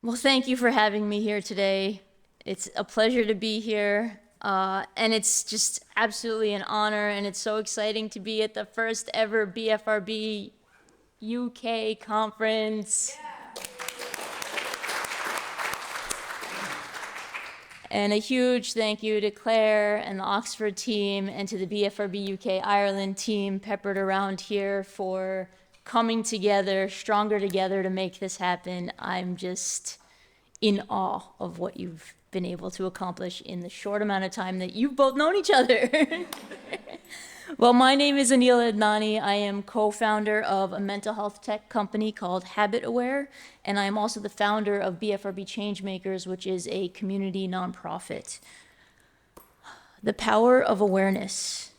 Well, thank you for having me here today. It's a pleasure to be here, and it's just absolutely an honor, and it's so exciting to be at the first ever BFRB UK conference. And a huge thank you to Claire and the Oxford team and to the BFRB UK Ireland team peppered around here for coming together, stronger together to make this happen. I'm just in awe of what you've been able to accomplish in the short amount of time that you've both known each other. Well, my name is Aneela Idnani. I am co-founder of a mental health tech company called Habit Aware, and I am also the founder of BFRB Changemakers, which is a community nonprofit. The power of awareness.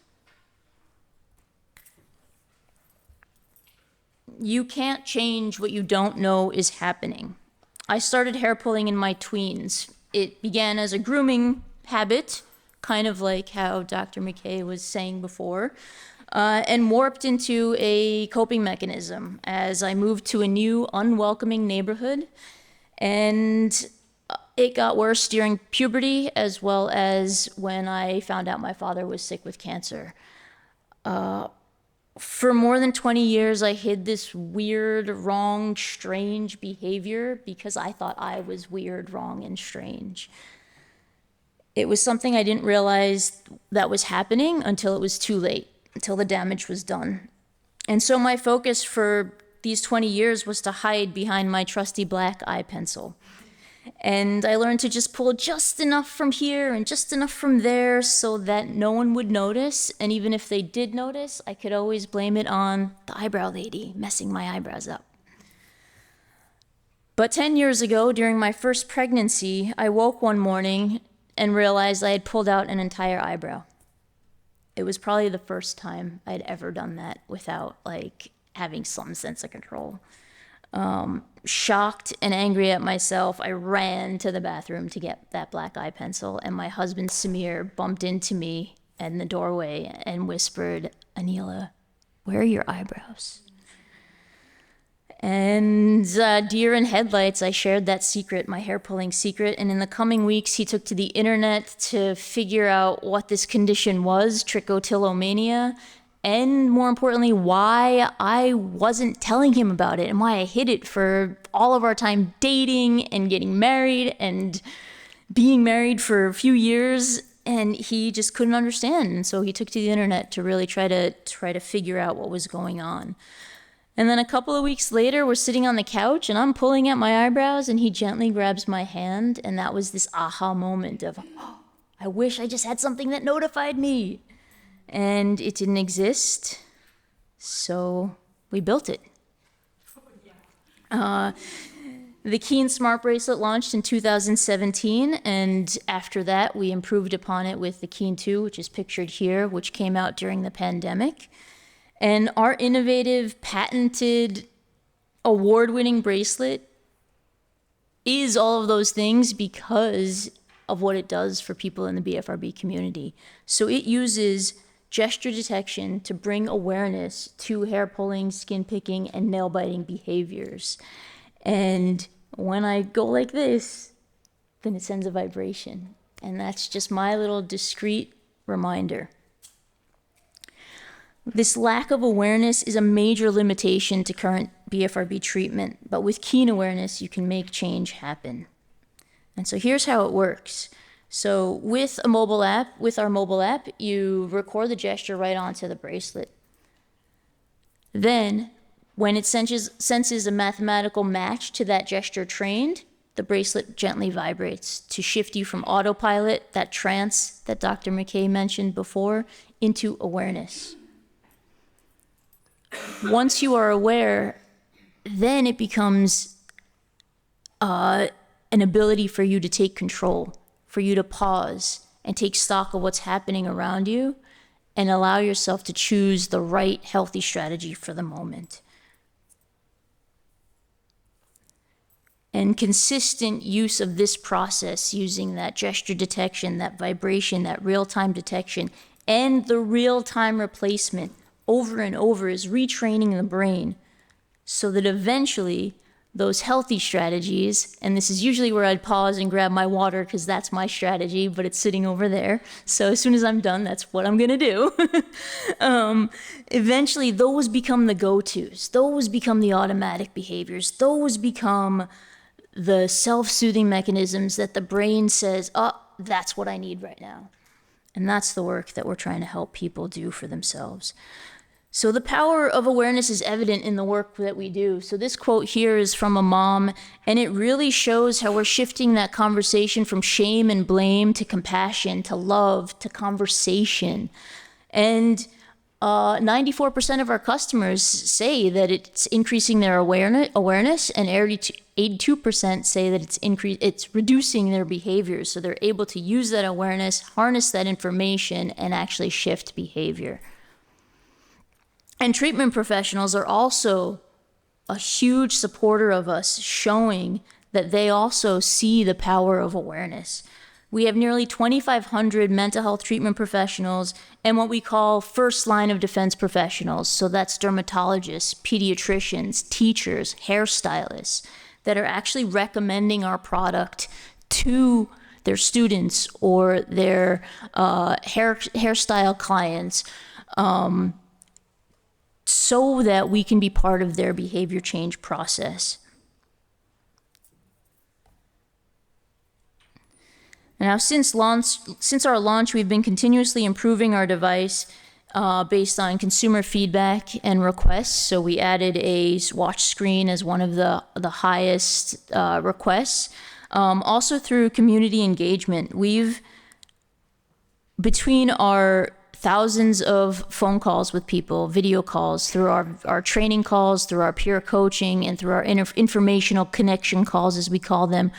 You can't change what you don't know is happening. I started hair pulling in my tweens. It began as a grooming habit, kind of like how Dr. McKay was saying before, and morphed into a coping mechanism as I moved to a new, unwelcoming neighborhood. And it got worse during puberty, as well as when I found out my father was sick with cancer. For more than 20 years, I hid this weird, wrong, strange behavior because I thought I was weird, wrong, and strange. It was something I didn't realize that was happening until it was too late, until the damage was done. And so my focus for these 20 years was to hide behind my trusty black eye pencil. And I learned to just pull just enough from here and just enough from there so that no one would notice. And even if they did notice, I could always blame it on the eyebrow lady messing my eyebrows up. But 10 years ago, during my first pregnancy, I woke one morning and realized I had pulled out an entire eyebrow. It was probably the first time I'd ever done that without having some sense of control. Shocked and angry at myself, I ran to the bathroom to get that black eye pencil, and my husband Samir bumped into me in the doorway and whispered, "Aneela, where are your eyebrows?" And deer in headlights, I shared that secret, my hair pulling secret. And in the coming weeks, he took to the internet to figure out what this condition was, trichotillomania, and more importantly, why I wasn't telling him about it and why I hid it for all of our time dating and getting married and being married for a few years. And he just couldn't understand. And so he took to the internet to really try to figure out what was going on. And then a couple of weeks later, we're sitting on the couch and I'm pulling at my eyebrows and he gently grabs my hand. And that was this aha moment of, oh, I wish I just had something that notified me. And it didn't exist, so we built it. The Keen Smart Bracelet launched in 2017, and after that, we improved upon it with the Keen 2, which is pictured here, which came out during the pandemic. And our innovative, patented, award-winning bracelet is all of those things because of what it does for people in the BFRB community. So it uses gesture detection to bring awareness to hair pulling, skin picking, and nail biting behaviors. And when I go like this, then it sends a vibration. And that's just my little discreet reminder. This lack of awareness is a major limitation to current BFRB treatment, but with keen awareness, you can make change happen. And so here's how it works. So with our mobile app, you record the gesture right onto the bracelet. Then, when it senses a mathematical match to that gesture trained, the bracelet gently vibrates to shift you from autopilot, that trance that Dr. McKay mentioned before, into awareness. Once you are aware, then it becomes an ability for you to take control, for you to pause and take stock of what's happening around you and allow yourself to choose the right healthy strategy for the moment. And consistent use of this process, using that gesture detection, that vibration, that real-time detection, and the real-time replacement over and over is retraining the brain so that eventually those healthy strategies, and this is usually where I'd pause and grab my water because that's my strategy, but it's sitting over there. So as soon as I'm done, that's what I'm gonna do. Eventually, those become the go-tos. Those become the automatic behaviors. Those become the self-soothing mechanisms that the brain says, oh, that's what I need right now. And that's the work that we're trying to help people do for themselves. So the power of awareness is evident in the work that we do. So this quote here is from a mom, and it really shows how we're shifting that conversation from shame and blame to compassion, to love, to conversation. And 94% of our customers say that it's increasing their awareness, and 82% say that it's reducing their behaviors. So they're able to use that awareness, harness that information, and actually shift behavior. And treatment professionals are also a huge supporter of us, showing that they also see the power of awareness. We have nearly 2,500 mental health treatment professionals and what we call first line of defense professionals. So that's dermatologists, pediatricians, teachers, hairstylists that are actually recommending our product to their students or their hairstyle clients, so that we can be part of their behavior change process. Now, since our launch, we've been continuously improving our device based on consumer feedback and requests. So we added a watch screen as one of the highest requests. Also through community engagement, between our thousands of phone calls with people, video calls, through our training calls, through our peer coaching, and through our informational connection calls, as we call them,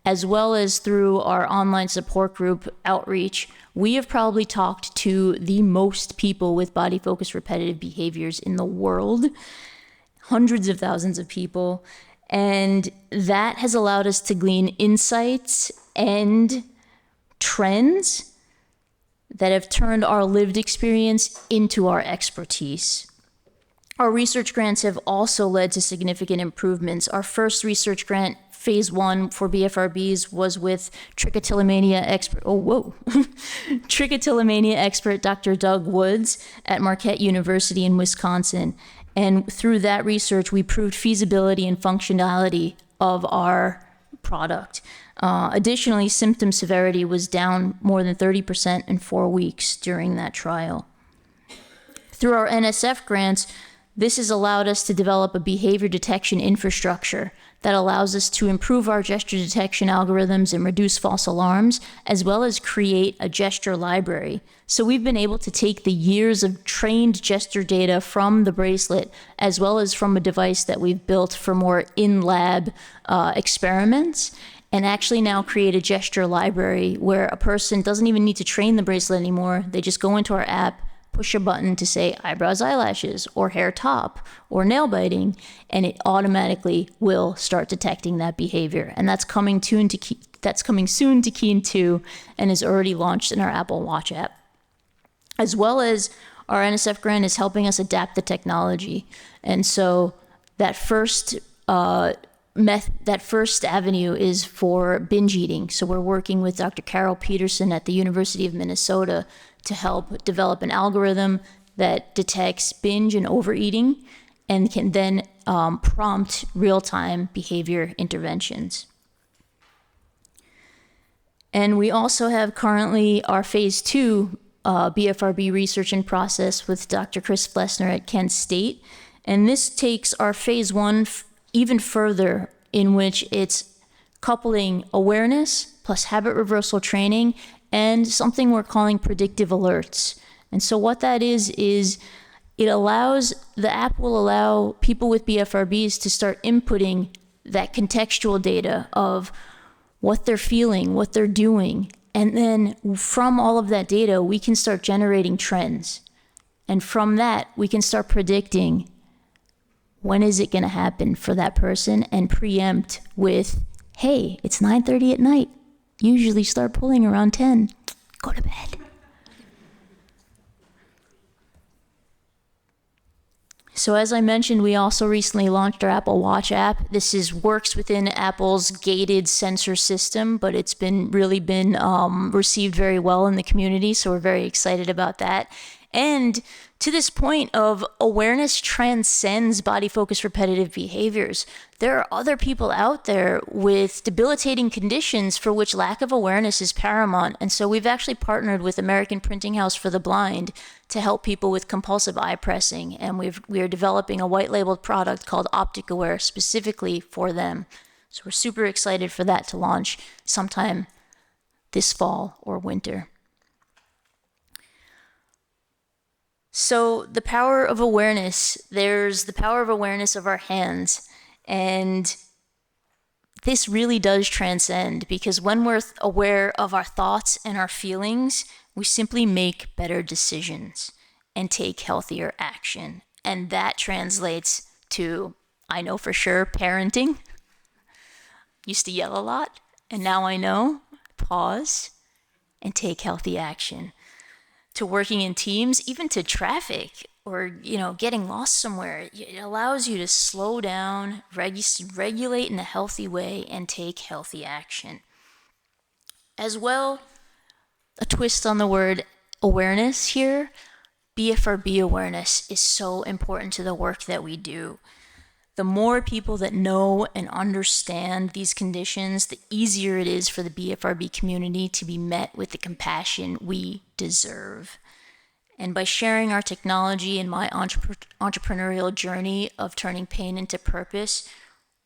as well as through our online support group outreach, we have probably talked to the most people with body-focused repetitive behaviors in the world, hundreds of thousands of people, and that has allowed us to glean insights and trends that have turned our lived experience into our expertise. Our research grants have also led to significant improvements. Our first research grant, phase 1 for BFRBs, was with trichotillomania expert Dr. Doug Woods at Marquette University in Wisconsin. And through that research, we proved feasibility and functionality of our product. Additionally, symptom severity was down more than 30% in 4 weeks during that trial. Through our NSF grants, this has allowed us to develop a behavior detection infrastructure that allows us to improve our gesture detection algorithms and reduce false alarms, as well as create a gesture library. So we've been able to take the years of trained gesture data from the bracelet, as well as from a device that we've built for more in-lab experiments, and actually now create a gesture library where a person doesn't even need to train the bracelet anymore. They just go into our app, push a button to say eyebrows, eyelashes, or hair top, or nail biting, and it automatically will start detecting that behavior. And that's coming soon to Keen 2 and is already launched in our Apple Watch app. As well as our NSF grant is helping us adapt the technology. And so that first avenue is for binge eating. So we're working with Dr. Carol Peterson at the University of Minnesota to help develop an algorithm that detects binge and overeating and can then prompt real-time behavior interventions. And we also have currently our phase 2 BFRB research in process with Dr. Chris Flessner at Kent State. And this takes our phase 1 even further, in which it's coupling awareness plus habit reversal training and something we're calling predictive alerts. And so what that is the app will allow people with BFRBs to start inputting that contextual data of what they're feeling, what they're doing. And then from all of that data, we can start generating trends. And from that, we can start predicting when is it going to happen for that person and preempt with, hey, it's 9:30 at night. Usually start pulling around 10. Go to bed. So as I mentioned, we also recently launched our Apple Watch app. This works within Apple's gated sensor system, but it's been received very well in the community. So we're very excited about that. And to this point of awareness transcends body focused repetitive behaviors. There are other people out there with debilitating conditions for which lack of awareness is paramount. And so we've actually partnered with American Printing House for the Blind to help people with compulsive eye pressing. And we are developing a white labeled product called Optic Aware specifically for them. So we're super excited for that to launch sometime this fall or winter. So the power of awareness, there's the power of awareness of our hands. And this really does transcend, because when we're aware of our thoughts and our feelings, we simply make better decisions and take healthier action. And that translates to, I know for sure, parenting. Used to yell a lot, and now I know, pause and take healthy action. To working in teams, even to traffic or, getting lost somewhere. It allows you to slow down, regulate in a healthy way, and take healthy action. As well, a twist on the word awareness here, BFRB awareness is so important to the work that we do. The more people that know and understand these conditions, the easier it is for the BFRB community to be met with the compassion we deserve. And by sharing our technology and my entrepreneurial journey of turning pain into purpose,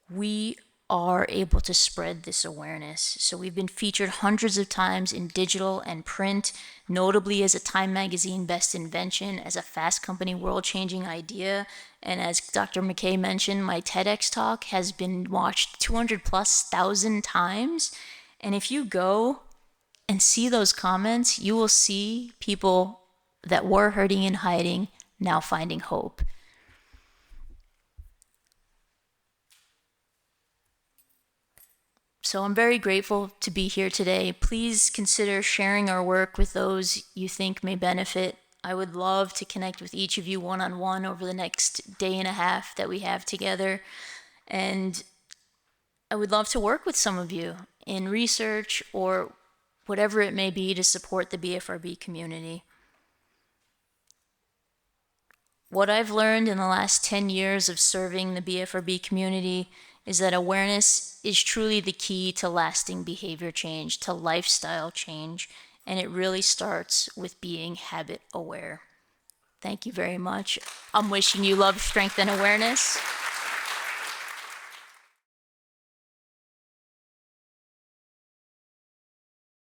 we are able to spread this awareness. So we've been featured hundreds of times in digital and print, notably as a Time Magazine Best Invention, as a Fast Company world-changing idea. And as Dr. McKay mentioned, my TEDx talk has been watched 200,000+ times. And if you go and see those comments, you will see people that were hurting and hiding now finding hope. So I'm very grateful to be here today. Please consider sharing our work with those you think may benefit. I would love to connect with each of you one-on-one over the next day and a half that we have together. And I would love to work with some of you in research or whatever it may be to support the BFRB community. What I've learned in the last 10 years of serving the BFRB community is that awareness is truly the key to lasting behavior change, to lifestyle change, and it really starts with being habit aware. Thank you very much. I'm wishing you love, strength, and awareness.